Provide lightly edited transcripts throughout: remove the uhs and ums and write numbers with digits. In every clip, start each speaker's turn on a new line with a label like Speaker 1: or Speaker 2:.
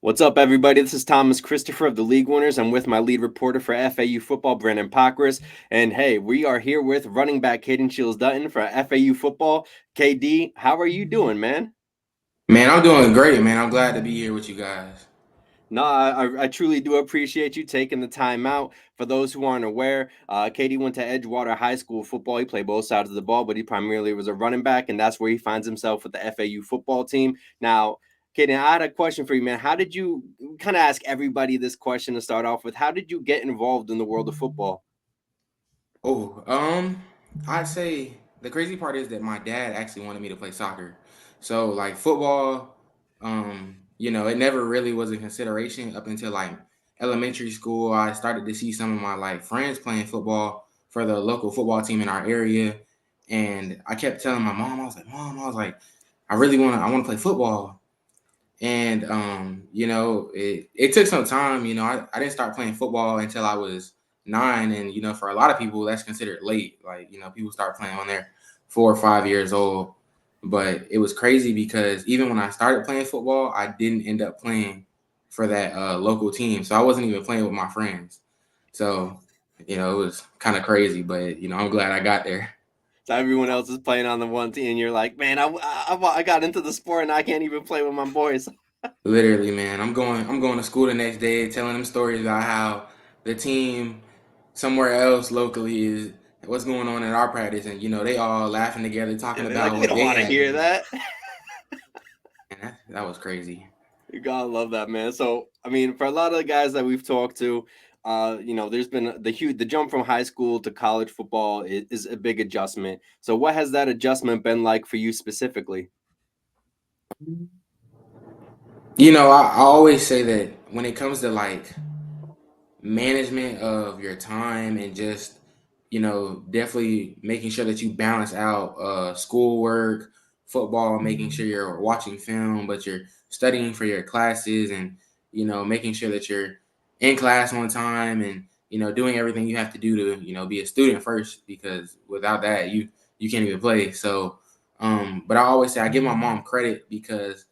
Speaker 1: What's up, everybody? This is Thomas Christopher of the League Winners. I'm with my lead reporter for FAU Football, Brandyn Pokrass. And hey, we are here with running back Kaden Shields-Dutton for FAU Football. KD, how are you doing, man?
Speaker 2: Man, I'm doing great, man. I'm glad to be here with you guys.
Speaker 1: No, I truly do appreciate you taking the time out. For those who aren't aware, Katie went to Edgewater High School football. He played both sides of the ball, but he primarily was a running back, and that's where he finds himself with the FAU football team. Now, Katie, I had a question for you, man. How did you kind of ask everybody this question to start off with? How did you get involved in the world of football?
Speaker 2: Oh, I'd say the crazy part is that my dad actually wanted me to play soccer. So like football, it never really was a consideration up until like elementary school. I started to see some of my like friends playing football for the local football team in our area. And I kept telling my mom, I want to play football. And it took some time. I didn't start playing football until I was 9, and for a lot of people that's considered late. Like people start playing when they're 4 or 5 years old. But it was crazy because even when I started playing football, I didn't end up playing for that local team, so I wasn't even playing with my friends. So it was kind of crazy, but I'm glad I got there.
Speaker 1: So everyone else is playing on the one team, and you're like, man, I got into the sport, and I can't even play with my boys.
Speaker 2: Literally, man. I'm going to school the next day telling them stories about how the team somewhere else locally is what's going on in our practice, and they all laughing together talking
Speaker 1: And they're like,
Speaker 2: about
Speaker 1: we
Speaker 2: what
Speaker 1: don't
Speaker 2: they
Speaker 1: want to
Speaker 2: had to
Speaker 1: hear
Speaker 2: do.
Speaker 1: that.
Speaker 2: And that was crazy.
Speaker 1: You gotta love that, man. So, I mean, for a lot of the guys that we've talked to, there's been the jump from high school to college football is a big adjustment. So, what has that adjustment been like for you specifically?
Speaker 2: I always say that when it comes to like management of your time and just definitely making sure that you balance out schoolwork, football, making sure you're watching film but you're studying for your classes, and making sure that you're in class on time, and doing everything you have to do to be a student first, because without that you can't even play. So but I always say I give my mom credit, because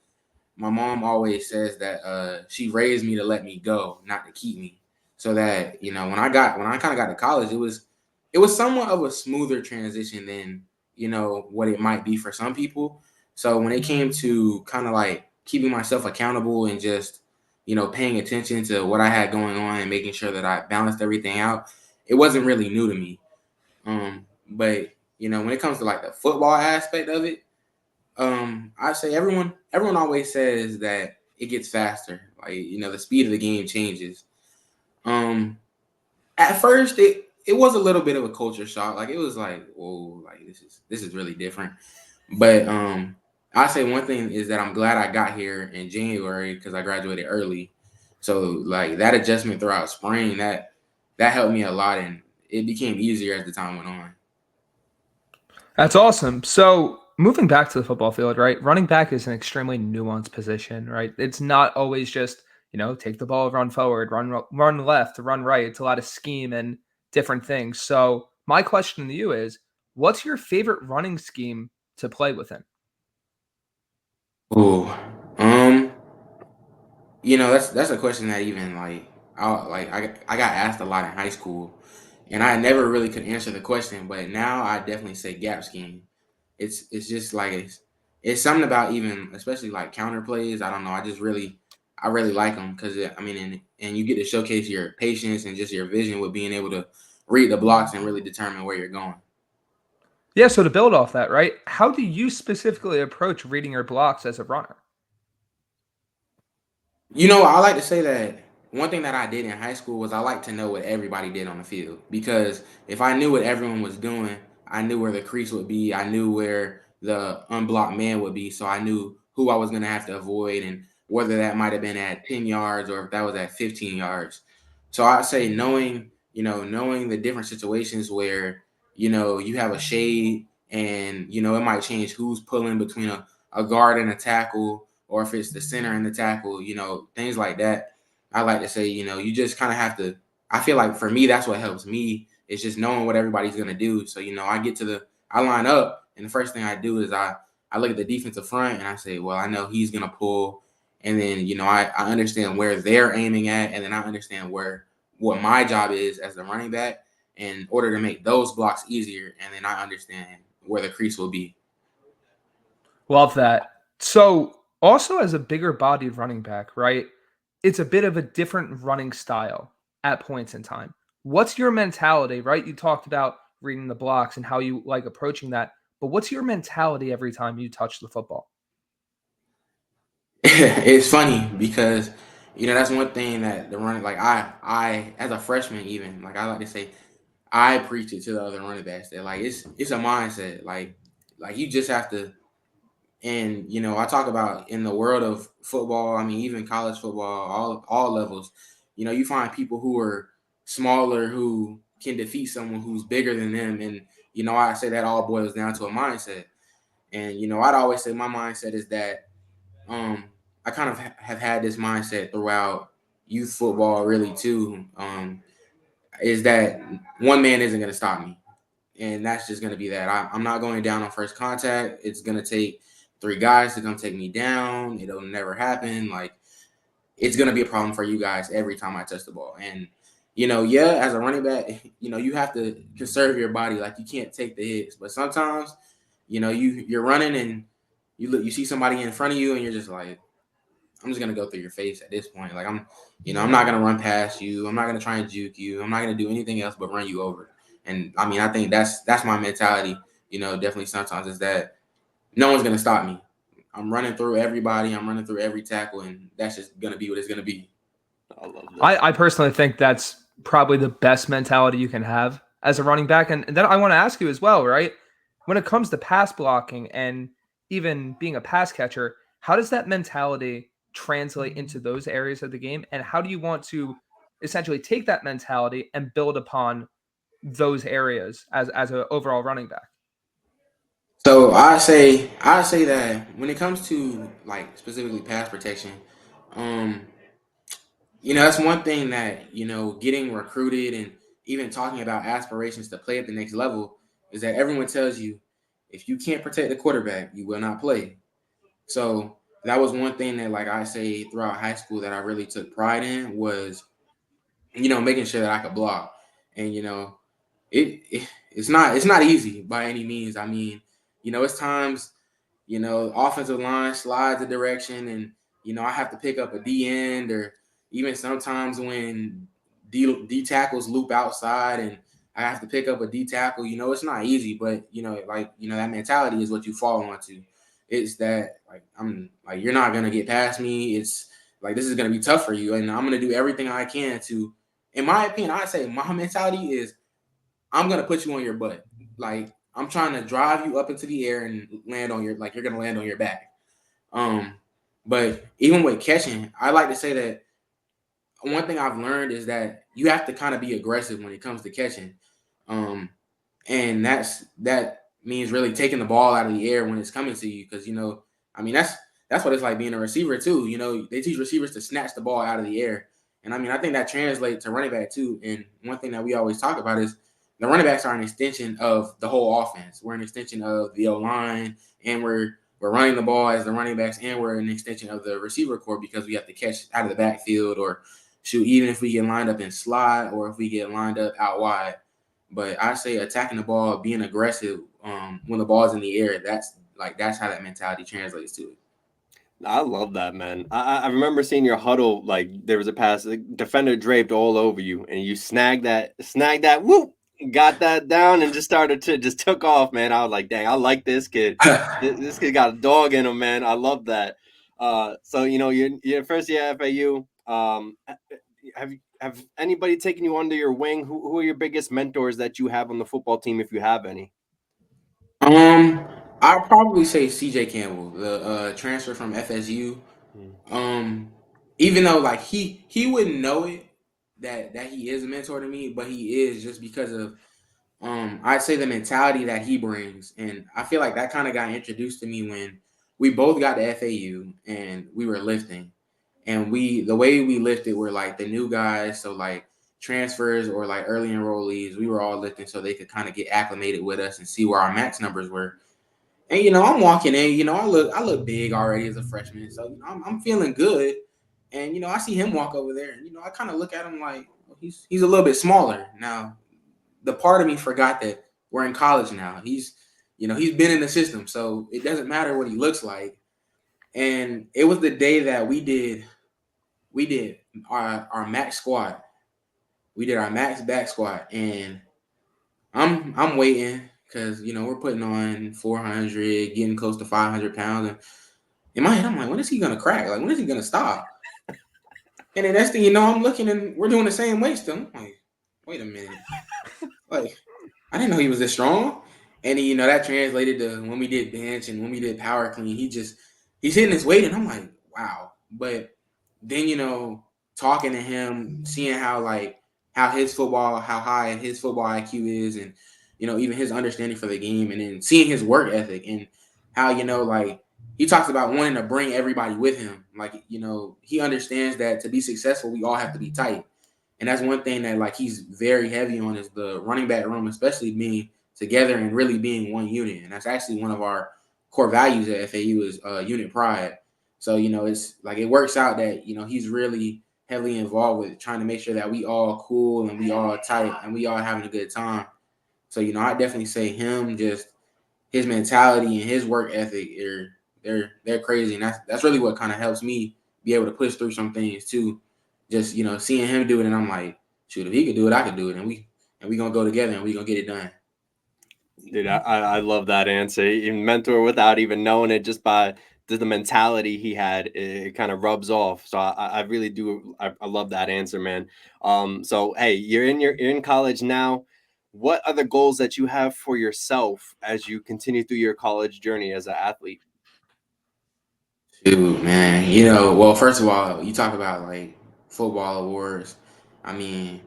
Speaker 2: my mom always says that she raised me to let me go, not to keep me. So that when I kind of got to college, it was somewhat of a smoother transition than what it might be for some people. So when it came to kind of like keeping myself accountable and just paying attention to what I had going on and making sure that I balanced everything out, it wasn't really new to me. But when it comes to like the football aspect of it, I say everyone always says that it gets faster. Like the speed of the game changes. Um, at first it was a little bit of a culture shock. Like it was like, whoa, like this is really different. But I say one thing is that I'm glad I got here in January because I graduated early. So like that adjustment throughout spring, that helped me a lot, and it became easier as the time went on.
Speaker 3: That's awesome. So moving back to the football field, right? Running back is an extremely nuanced position, right? It's not always just, take the ball, run forward, run left, run right. It's a lot of scheme and different things. So my question to you is, what's your favorite running scheme to play within?
Speaker 2: Oh, um, that's a question that even I got asked a lot in high school, and I never really could answer the question. But now I definitely say gap scheme. It's just like it's something about, even especially like counter plays. I don't know. I really like them because I mean, and you get to showcase your patience and just your vision with being able to read the blocks and really determine where you're going.
Speaker 3: Yeah, so to build off that, right? How do you specifically approach reading your blocks as a runner?
Speaker 2: I like to say that one thing that I did in high school was I like to know what everybody did on the field, because if I knew what everyone was doing, I knew where the crease would be, I knew where the unblocked man would be, so I knew who I was going to have to avoid, and whether that might have been at 10 yards or if that was at 15 yards. So I'd say knowing the different situations where you have a shade, and it might change who's pulling between a guard and a tackle, or if it's the center and the tackle, things like that. I like to say, you just kind of have to. I feel like for me, that's what helps me. It's just knowing what everybody's gonna do. So I line up, and the first thing I do is I look at the defensive front and I say, well, I know he's gonna pull, And then, I understand where they're aiming at, and then I understand what my job is as the running back in order to make those blocks easier. And then I understand where the crease will be.
Speaker 3: Love that. So, also as a bigger bodied running back, right? It's a bit of a different running style at points in time. What's your mentality, right? You talked about reading the blocks and how you like approaching that, but what's your mentality every time you touch the football?
Speaker 2: It's funny because that's one thing that the running, like, I as a freshman, even, like, I like to say, I preach it to the other running backs that, like, it's a mindset, like you just have to. And I talk about in the world of football, I mean, even college football, all levels, you find people who are smaller who can defeat someone who's bigger than them. And I say that all boils down to a mindset. And I'd always say my mindset is that I kind of have had this mindset throughout youth football, really, too. Is that one man isn't going to stop me, and that's just going to be that. I'm not going down on first contact. It's going to take 3 guys to come take me down. It'll never happen. Like, it's going to be a problem for you guys every time I touch the ball. And yeah, as a running back, you have to conserve your body. Like, you can't take the hits, but sometimes, you're running and you see somebody in front of you, and you're just like, I'm just gonna go through your face at this point. Like, I'm not gonna run past you. I'm not gonna try and juke you. I'm not gonna do anything else but run you over. And I mean, I think that's my mentality. Definitely sometimes is that no one's gonna stop me. I'm running through everybody. I'm running through every tackle, and that's just gonna be what it's gonna be.
Speaker 1: I love that.
Speaker 3: I personally think that's probably the best mentality you can have as a running back. And then I want to ask you as well, right? When it comes to pass blocking and even being a pass catcher, how does that mentality translate into those areas of the game? And how do you want to essentially take that mentality and build upon those areas as an overall running back?
Speaker 2: So I say that when it comes to, like, specifically pass protection, um, that's one thing that, getting recruited and even talking about aspirations to play at the next level is that everyone tells you if you can't protect the quarterback, you will not play. So that was one thing that, like, I say throughout high school that I really took pride in was, making sure that I could block. And it's not easy by any means. I mean, it's times, offensive line slides a direction, and I have to pick up a D end, or even sometimes when D tackles loop outside and I have to pick up a D tackle. It's not easy, but that mentality is what you fall onto. It's that, like, I'm like, you're not gonna get past me. It's like, this is gonna be tough for you, and I'm gonna do everything I can to. In my opinion, I say my mentality is I'm gonna put you on your butt. Like, I'm trying to drive you up into the air and land on you're gonna land on your back. Um, but even with catching, I like to say that one thing I've learned is that you have to kind of be aggressive when it comes to catching. Um, and that means really taking the ball out of the air when it's coming to you, because I mean, that's what it's like being a receiver too. They teach receivers to snatch the ball out of the air, and I mean, I think that translates to running back too. And one thing that we always talk about is the running backs are an extension of the whole offense. We're an extension of the O line, and we're running the ball as the running backs, and we're an extension of the receiver corps because we have to catch out of the backfield, or shoot, even if we get lined up in slot or if we get lined up out wide. But I say attacking the ball, being aggressive when the ball's in the air, that's how that mentality translates to it.
Speaker 1: I love that, man. I remember seeing your huddle. Like, there was a pass, the defender draped all over you, and you snagged that, whoop, got that down, and just took off, man. I was like, dang, I like this kid. This kid got a dog in him, man. I love that. So you're first year at FAU. Have anybody taken you under your wing? Who are your biggest mentors that you have on the football team, if you have any?
Speaker 2: um, I'd probably say CJ Campbell, the transfer from FSU.
Speaker 1: Hmm.
Speaker 2: Um, Even though, like, he wouldn't know it that he is a mentor to me, but he is, just because of I'd say the mentality that he brings. And I feel like that kind of got introduced to me when we both got to FAU and we were lifting. And the way we lifted were like the new guys, so like transfers or like early enrollees, we were all lifting so they could kind of get acclimated with us and see where our max numbers were. And I'm walking in. I look big already as a freshman, so I'm feeling good. And I see him walk over there, and I kind of look at him like he's a little bit smaller now. The part of me forgot that we're in college now. He's been in the system, so it doesn't matter what he looks like. And it was the day that we did our max squat. We did our max back squat, and I'm waiting because we're putting on 400, getting close to 500 pounds. And in my head, I'm like, when is he gonna crack? Like, when is he gonna stop? And then next thing you know, I'm looking and we're doing the same weight still. I'm like, wait a minute, like I didn't know he was this strong. And that translated to when we did bench and when we did power clean. He's hitting his weight, and I'm like, wow. But then talking to him, seeing how how high his football IQ is, and even his understanding for the game, and then seeing his work ethic and how he talks about wanting to bring everybody with him. He understands that to be successful, we all have to be tight. And that's one thing that he's very heavy on is the running back room, especially being together and really being one unit. And that's actually one of our core values at FAU is unit pride. So it's it works out that he's really heavily involved with trying to make sure that we all cool and we all tight and we all having a good time. So I definitely say him, just his mentality and his work ethic they're crazy, and that's really what kind of helps me be able to push through some things too. Just seeing him do it, and I'm like, shoot, if he could do it, I could do it, and we gonna go together and we gonna get it done.
Speaker 1: Dude, I love that answer. You mentor without even knowing it, just by the mentality he had, it kind of rubs off. So I really do. I love that answer, man. So hey, you're in college now. What are the goals that you have for yourself as you continue through your college journey as an athlete?
Speaker 2: Dude, man, well, first of all, you talk about football awards. I mean,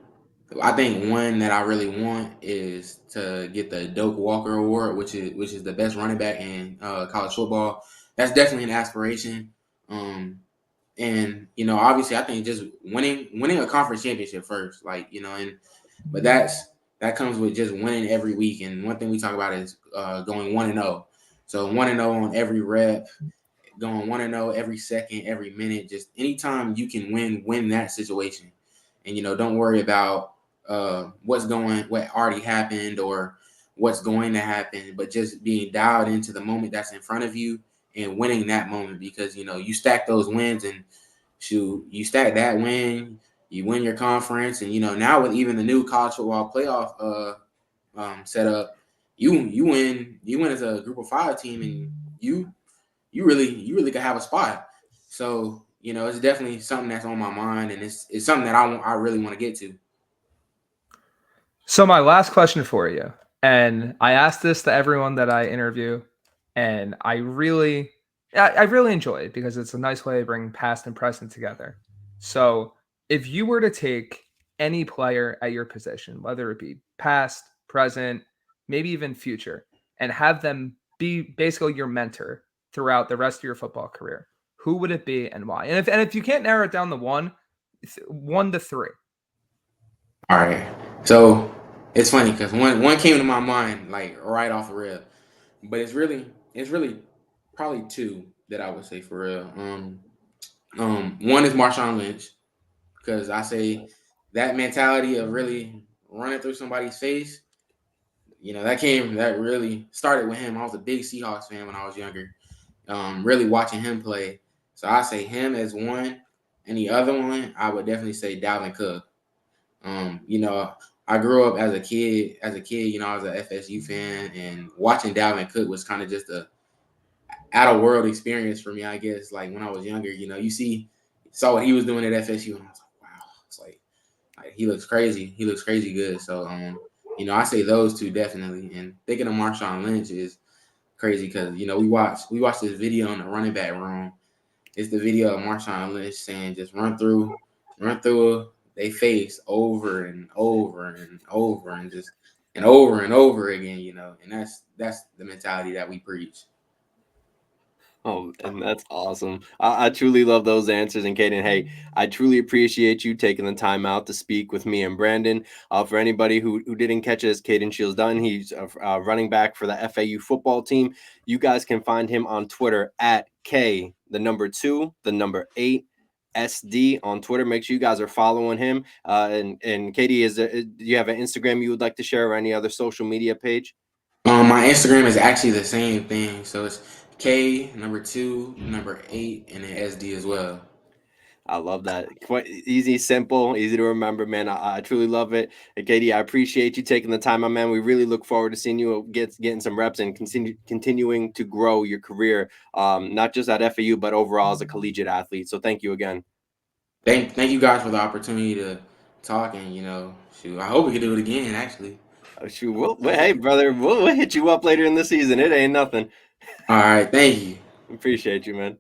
Speaker 2: I think one that I really want is to get the Doak Walker Award, which is the best running back in college football. That's definitely an aspiration. And obviously, I think just winning a conference championship first, and but that comes with just winning every week. And one thing we talk about is going 1-0. So 1-0 on every rep, going 1-0 every second, every minute. Just anytime you can win that situation. And don't worry about what already happened or what's going to happen, but just being dialed into the moment that's in front of you and winning that moment, because you stack those wins, and you stack that win, you win your conference, and now with even the new college football playoff setup, you win as a group of 5 team, and you really could have a spot. So it's definitely something that's on my mind, and it's something that I really want to get to.
Speaker 3: So my last question for you, and I ask this to everyone that I interview, and I really enjoy it because it's a nice way to bring past and present together. So if you were to take any player at your position, whether it be past, present, maybe even future, and have them be basically your mentor throughout the rest of your football career, who would it be and why? And if you can't narrow it down to one to three.
Speaker 2: All right. So it's funny because one came to my mind right off the rip, but it's really probably two that I would say for real. One is Marshawn Lynch, because I say that mentality of really running through somebody's face. That really started with him. I was a big Seahawks fan when I was younger. Really watching him play. So I say him as one, and the other one I would definitely say Dalvin Cook. I grew up as a kid. I was an FSU fan, and watching Dalvin Cook was kind of just a out of world experience for me. I guess when I was younger, saw what he was doing at FSU, and I was like, wow, it's like he looks crazy. He looks crazy good. So I say those two definitely. And thinking of Marshawn Lynch is crazy because we watched this video in the running back room. It's the video of Marshawn Lynch saying just run through they face over and over and over and just and over and over again, and that's the mentality that we preach.
Speaker 1: Oh, and that's awesome. I truly love those answers. And Kaden, hey, I truly appreciate you taking the time out to speak with me and Brandyn. For anybody who didn't catch it, Kaden Shields-Dutton. He's a running back for the FAU football team. You guys can find him on Twitter at K, the number 2, the number 8. SD on Twitter. Make sure you guys are following him. And Katie, do you have an Instagram you would like to share or any other social media page?
Speaker 2: My Instagram is actually the same thing. So it's K number 2, number 8, and then SD as well.
Speaker 1: I love that. Quite easy, simple, easy to remember, man. I truly love it. And Katie, I appreciate you taking the time, my man. We really look forward to seeing you getting some reps and continuing to grow your career, not just at FAU, but overall as a collegiate athlete. So thank you again.
Speaker 2: Thank you guys for the opportunity to talk, and shoot, I hope we can do it again. Actually.
Speaker 1: Oh, shoot. Hey, brother, we'll hit you up later in the season. It ain't nothing.
Speaker 2: All right. Thank you.
Speaker 1: Appreciate you, man.